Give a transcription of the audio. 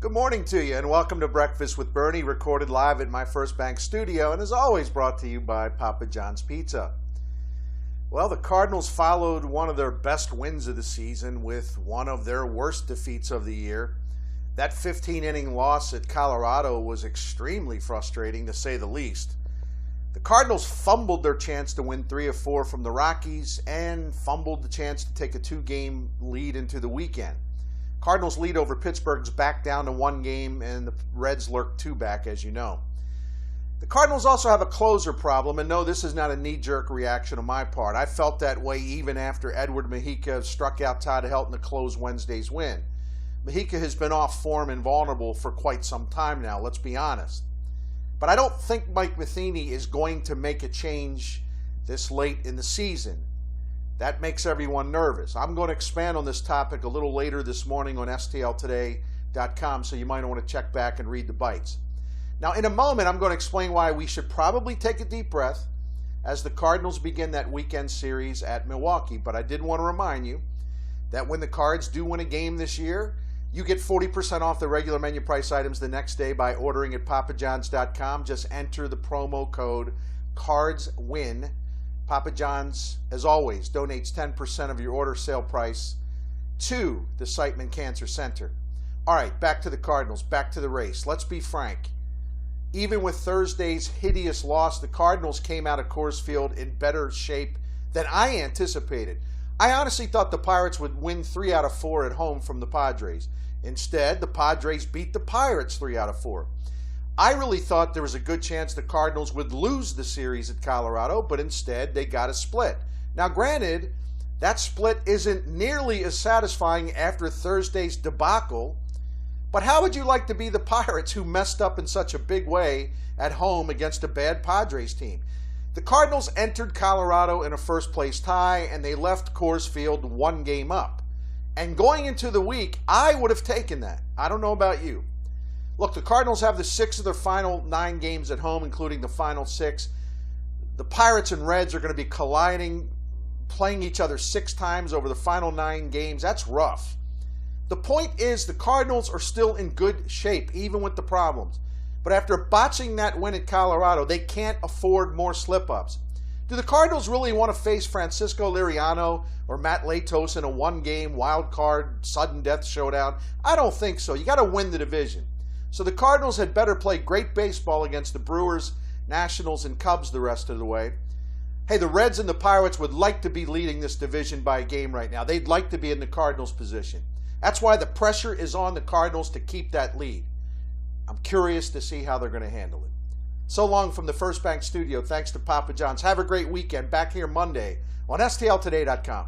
Good morning to you, and welcome to Breakfast with Bernie, recorded live at my First Bank studio, and as always brought to you by Papa John's Pizza. Well, the Cardinals followed one of their best wins of the season with one of their worst defeats of the year. That 15-inning loss at Colorado was extremely frustrating, to say the least. The Cardinals fumbled their chance to win 3 of 4 from the Rockies and fumbled the chance to take a 2-game lead into the weekend. Cardinals' lead over Pittsburgh's back down to 1 game, and the Reds lurk 2 back, as you know. The Cardinals also have a closer problem, and no, this is not a knee-jerk reaction on my part. I felt that way even after Edward Mujica struck out Todd Helton to close Wednesday's win. Mujica has been off form and vulnerable for quite some time now, let's be honest. But I don't think Mike Matheny is going to make a change this late in the season. That makes everyone nervous. I'm going to expand on this topic a little later this morning on stltoday.com, so you might want to check back and read the bites. Now, in a moment, I'm going to explain why we should probably take a deep breath as the Cardinals begin that weekend series at Milwaukee. But I did want to remind you that when the Cards do win a game this year, you get 40% off the regular menu price items the next day by ordering at papajohns.com. Just enter the promo code CARDSWIN. Papa John's, as always, donates 10% of your order sale price to the Siteman Cancer Center. All right, back to the Cardinals, back to the race. Let's be frank. Even with Thursday's hideous loss, the Cardinals came out of Coors Field in better shape than I anticipated. I honestly thought the Pirates would win 3 out of 4 at home from the Padres. Instead, the Padres beat the Pirates 3 out of 4. I really thought there was a good chance the Cardinals would lose the series at Colorado, but instead they got a split. Now, granted, that split isn't nearly as satisfying after Thursday's debacle, but how would you like to be the Pirates who messed up in such a big way at home against a bad Padres team? The Cardinals entered Colorado in a first-place tie, and they left Coors Field 1 game up. And going into the week, I would have taken that. I don't know about you. Look, the Cardinals have the 6 of their final 9 games at home, including the final 6. The Pirates and Reds are going to be colliding, playing each other 6 times over the final 9 games. That's rough. The point is the Cardinals are still in good shape, even with the problems. But after botching that win at Colorado, they can't afford more slip-ups. Do the Cardinals really want to face Francisco Liriano or Matt Latos in a 1-game wild card sudden death showdown? I don't think so. You got to win the division. So the Cardinals had better play great baseball against the Brewers, Nationals, and Cubs the rest of the way. Hey, the Reds and the Pirates would like to be leading this division by a game right now. They'd like to be in the Cardinals' position. That's why the pressure is on the Cardinals to keep that lead. I'm curious to see how they're going to handle it. So long from the First Bank studio. Thanks to Papa John's. Have a great weekend. Back here Monday on stltoday.com.